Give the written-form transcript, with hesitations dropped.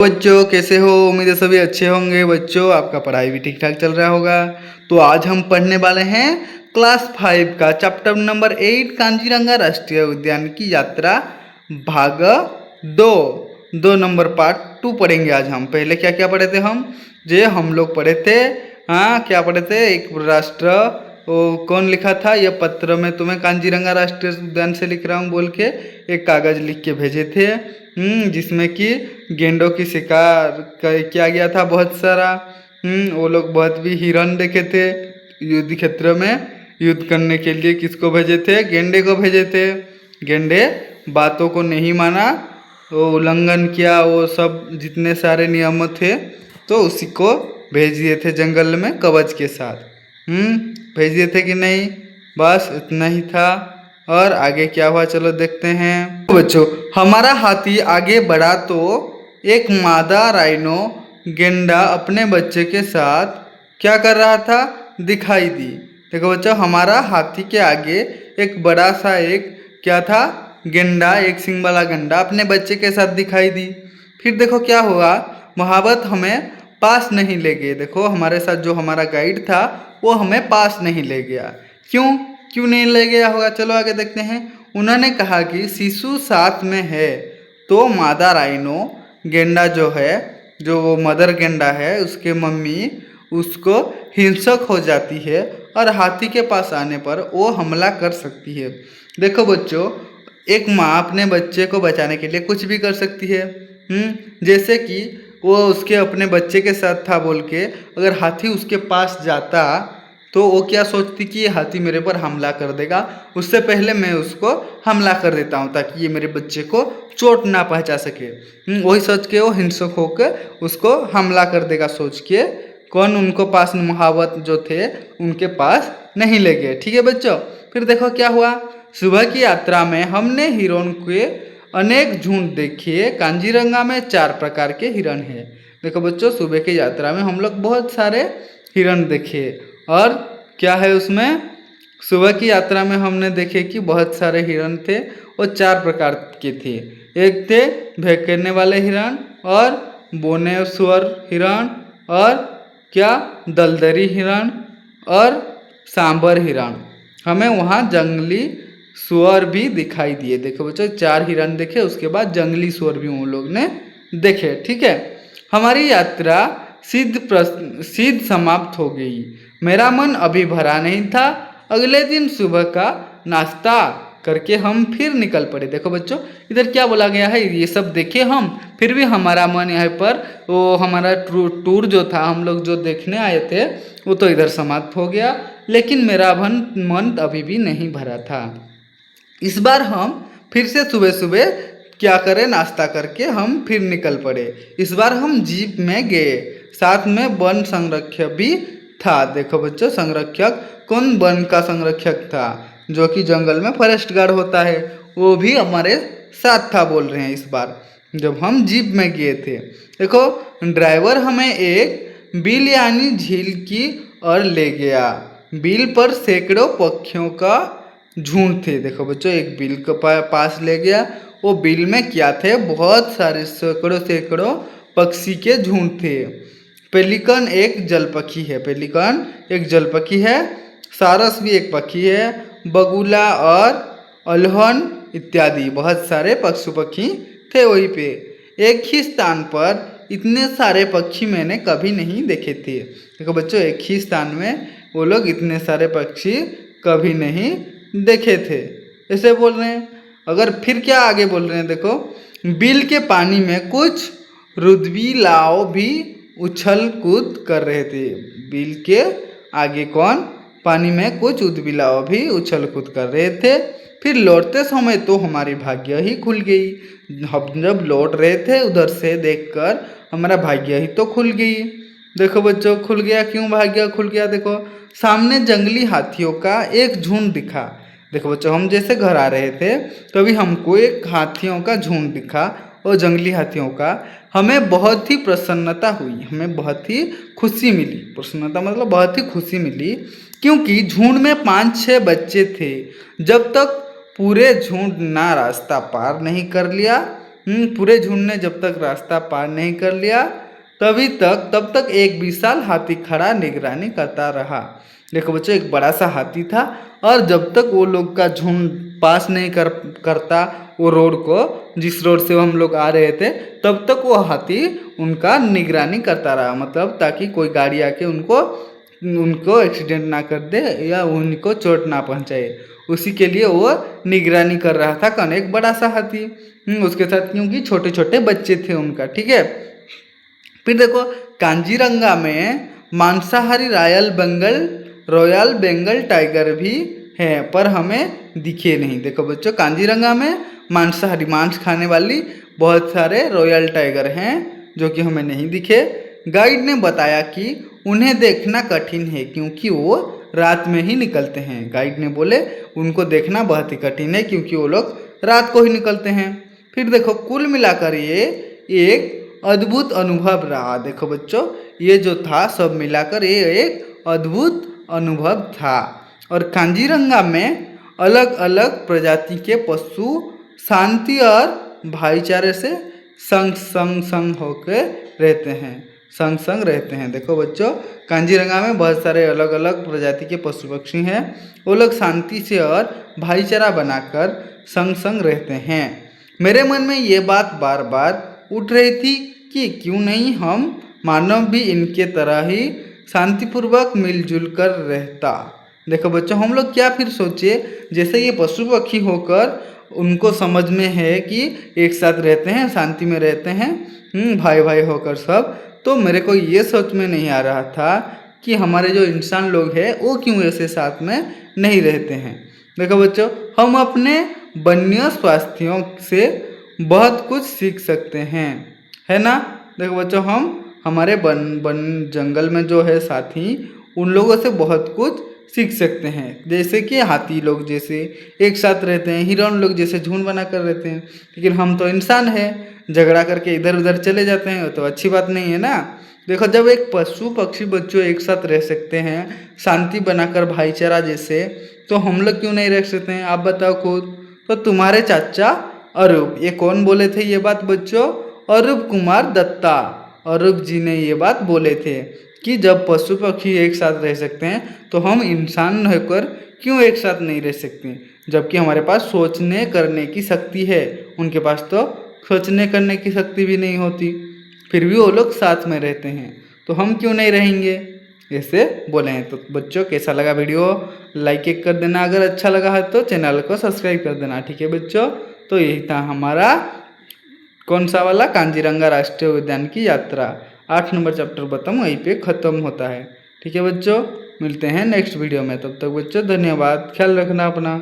बच्चों कैसे हो। उम्मीद है सभी अच्छे होंगे। बच्चों आपका पढ़ाई भी ठीक ठाक चल रहा होगा। तो आज हम पढ़ने वाले हैं क्लास 5 का चैप्टर नंबर 8 कांजीरंगा राष्ट्रीय उद्यान की यात्रा भाग 2 नंबर पार्ट 2 पढ़ेंगे आज हम। पहले क्या क्या पढ़े थे हम लोग पढ़े थे। क्या पढ़े थे? एक राष्ट्र कौन लिखा था यह पत्र में तुम्हें कांजीरंगा राष्ट्रीय उद्यान से लिख रहा हूँ बोल के एक कागज लिख के भेजे थे, जिसमें कि गेंडों की शिकार किया गया था बहुत सारा। वो लोग बहुत भी हिरण देखे थे युद्ध क्षेत्र में। युद्ध करने के लिए किसको भेजे थे? गेंडे को भेजे थे। गेंडे बातों को नहीं माना, वो उल्लंघन किया, वो सब जितने सारे नियम थे तो उसी को भेज दिए थे जंगल में कवच के साथ। भेज दिए थे कि नहीं? बस इतना ही था। और आगे क्या हुआ चलो देखते हैं। बच्चों हमारा हाथी आगे बढ़ा तो एक मादा राइनो गेंडा अपने बच्चे के साथ क्या कर रहा था दिखाई दी। देखो बच्चों हमारा हाथी के आगे एक बड़ा सा एक क्या था? गेंडा, एक सिंग वाला गेंडा अपने बच्चे के साथ दिखाई दी। फिर देखो क्या हुआ, महावत हमें पास नहीं ले गए। देखो हमारे साथ जो हमारा गाइड था वो हमें पास नहीं ले गया। क्यों नहीं ले गया होगा? चलो आगे देखते हैं। उन्होंने कहा कि शिशु साथ में है तो मादा राइनो गेंडा जो है, जो वो मदर गेंडा है, उसके मम्मी उसको हिंसक हो जाती है और हाथी के पास आने पर वो हमला कर सकती है। देखो बच्चों एक माँ अपने बच्चे को बचाने के लिए कुछ भी कर सकती है। जैसे कि वो उसके अपने बच्चे के साथ था बोल के अगर हाथी उसके पास जाता तो वो क्या सोचती कि ये हाथी मेरे पर हमला कर देगा, उससे पहले मैं उसको हमला कर देता हूँ ताकि ये मेरे बच्चे को चोट ना पहुँचा सके। वही सोच के वो हिंसक होकर उसको हमला कर देगा सोच के कौन उनको पास महावत जो थे उनके पास नहीं ले गए। ठीक है बच्चों। फिर देखो क्या हुआ, सुबह की यात्रा में हमने हिरण के अनेक झुंड देखे। कांजीरंगा में 4 प्रकार के हिरण हैं। देखो बच्चों सुबह की यात्रा में हम लोग बहुत सारे हिरण देखे। और क्या है उसमें, सुबह की यात्रा में हमने देखे कि बहुत सारे हिरण थे। वो 4 प्रकार के थे। एक थे भौंकने वाले हिरण, और बोने सुअर हिरण, और क्या दलदरी हिरण, और सांबर हिरण। हमें वहाँ जंगली सुअर भी दिखाई दिए। देखो बच्चों 4 हिरण देखे, उसके बाद जंगली सुअर भी उन लोग ने देखे। ठीक है, हमारी यात्रा सिद्ध समाप्त हो गई। मेरा मन अभी भरा नहीं था। अगले दिन सुबह का नाश्ता करके हम फिर निकल पड़े। देखो बच्चों इधर क्या बोला गया है, ये सब देखे हम, फिर भी हमारा मन यहाँ पर वो हमारा टूर जो था हम लोग जो देखने आए थे वो तो इधर समाप्त हो गया, लेकिन मेरा मन अभी भी नहीं भरा था। इस बार हम फिर से सुबह सुबह क्या करें, नाश्ता करके हम फिर निकल पड़े। इस बार हम जीप में गए, साथ में वन संरक्षक भी था। देखो बच्चों संरक्षक कौन? वन का संरक्षक था जो कि जंगल में फॉरेस्ट गार्ड होता है, वो भी हमारे साथ था बोल रहे हैं इस बार जब हम जीप में गए थे। देखो ड्राइवर हमें एक बिल यानी झील की ओर ले गया। बिल पर सैकड़ों पक्षियों का झुंड थे। देखो बच्चों एक बिल के पास ले गया। वो बिल में क्या थे? बहुत सारे सैकड़ों पक्षी के झुंड थे। पेलिकन एक जल पक्षी है। पेलिकन एक जल पक्षी है। सारस भी एक पक्षी है। बगुला और अल्हन इत्यादि बहुत सारे पशु पक्षी थे वहीं पे। एक ही स्थान पर इतने सारे पक्षी मैंने कभी नहीं देखे थे। देखो बच्चों एक ही स्थान में वो लोग इतने सारे पक्षी कभी नहीं देखे थे, ऐसे बोल रहे हैं। अगर फिर क्या आगे बोल रहे हैं देखो, बिल के पानी में कुछ रुद्रबिलाव भी उछल कूद कर रहे थे। बिल के आगे कौन? पानी में कुछ उदबिलाव भी उछल कूद कर रहे थे। फिर लौटते समय तो हमारी भाग्य ही खुल गई। हम जब लौट रहे थे उधर से देखकर हमारा भाग्य ही तो खुल गई। देखो बच्चों खुल गया। क्यों भाग्य खुल गया? देखो सामने जंगली हाथियों का एक झुंड दिखा। देखो बच्चों हम जैसे घर आ रहे थे तभी हमको एक हाथियों का झुंड दिखा, और जंगली हाथियों का। हमें बहुत ही प्रसन्नता हुई, हमें बहुत ही खुशी मिली। प्रसन्नता मतलब बहुत ही खुशी मिली, क्योंकि झुंड में 5-6 बच्चे थे। जब तक पूरे झुंड ना रास्ता पार नहीं कर लिया पूरे झुंड ने जब तक रास्ता पार नहीं कर लिया तब तक एक विशाल हाथी खड़ा निगरानी करता रहा। देखो बच्चों, एक बड़ा सा हाथी था और जब तक वो लोग का झुंड पास नहीं करता वो रोड को, जिस रोड से हम लोग आ रहे थे, तब तक वो हाथी उनका निगरानी करता रहा। मतलब ताकि कोई गाड़ी आके उनको एक्सीडेंट ना कर दे या उनको चोट ना पहुंचाए, उसी के लिए वो निगरानी कर रहा था। कौन? एक बड़ा सा हाथी। उसके साथ क्योंकि छोटे छोटे बच्चे थे उनका। ठीक है, फिर देखो कांजीरंगा में मांसाहारी रॉयल बंगाल टाइगर भी है, पर हमें दिखे नहीं। देखो बच्चों, कांजीरंगा में मांसाहारी मांस खाने वाली बहुत सारे रॉयल टाइगर हैं जो कि हमें नहीं दिखे। गाइड ने बताया कि उन्हें देखना कठिन है क्योंकि वो रात में ही निकलते हैं। गाइड ने बोले उनको देखना बहुत ही कठिन है क्योंकि वो लोग रात को ही निकलते हैं। फिर देखो कुल मिलाकर ये एक अद्भुत अनुभव रहा। देखो बच्चों, ये जो था सब मिलाकर ये एक अद्भुत अनुभव था। और कांजीरंगा में अलग अलग प्रजाति के पशु शांति और भाईचारे से संग रहते हैं। देखो बच्चों, कांजीरंगा में बहुत सारे अलग अलग प्रजाति के पशु पक्षी हैं। वो लोग शांति से और भाईचारा बनाकर संग रहते हैं। मेरे मन में ये बात बार बार उठ रही थी कि क्यों नहीं हम मानव भी इनके तरह ही शांतिपूर्वक मिलजुल कर रहता। देखो बच्चों, हम लोग क्या फिर सोचे, जैसे ये पशु पक्षी होकर उनको समझ में है कि एक साथ रहते हैं, शांति में रहते हैं, भाई भाई होकर सब, तो मेरे को ये सोच में नहीं आ रहा था कि हमारे जो इंसान लोग हैं वो क्यों ऐसे साथ में नहीं रहते हैं। देखो बच्चों, हम अपने वन्य स्वास्थ्यों से बहुत कुछ सीख सकते हैं, है ना। देखो बच्चों, हम हमारे वन जंगल में जो है साथी, उन लोगों से बहुत कुछ सीख सकते हैं। जैसे कि हाथी लोग जैसे एक साथ रहते हैं, हिरण लोग जैसे झुंड बना कर रहते हैं, लेकिन हम तो इंसान हैं, झगड़ा करके इधर उधर चले जाते हैं, तो अच्छी बात नहीं है ना। देखो, जब एक पशु पक्षी बच्चों एक साथ रह सकते हैं शांति बनाकर भाईचारा जैसे, तो हम लोग क्यों नहीं रह सकते हैं? आप बताओ खुद। तो तुम्हारे चाचा अरूप, ये कौन बोले थे ये बात बच्चों? अरूप कुमार दत्ता, अरूप जी ने ये बात बोले थे कि जब पशु पक्षी एक साथ रह सकते हैं तो हम इंसान होकर क्यों एक साथ नहीं रह सकते, जबकि हमारे पास सोचने करने की शक्ति है। उनके पास तो सोचने करने की शक्ति भी नहीं होती, फिर भी वो लोग साथ में रहते हैं, तो हम क्यों नहीं रहेंगे? ऐसे बोले हैं। तो बच्चों, कैसा लगा वीडियो? लाइक एक कर देना, अगर अच्छा लगा है तो चैनल को सब्सक्राइब कर देना। ठीक है बच्चों, तो यही था हमारा कौन सा वाला कांजीरंगा राष्ट्रीय उद्यान की यात्रा। 8 नंबर चैप्टर खत्म, वहीं पे ख़त्म होता है। ठीक है बच्चों, मिलते हैं नेक्स्ट वीडियो में। तब तक बच्चों धन्यवाद, ख्याल रखना अपना।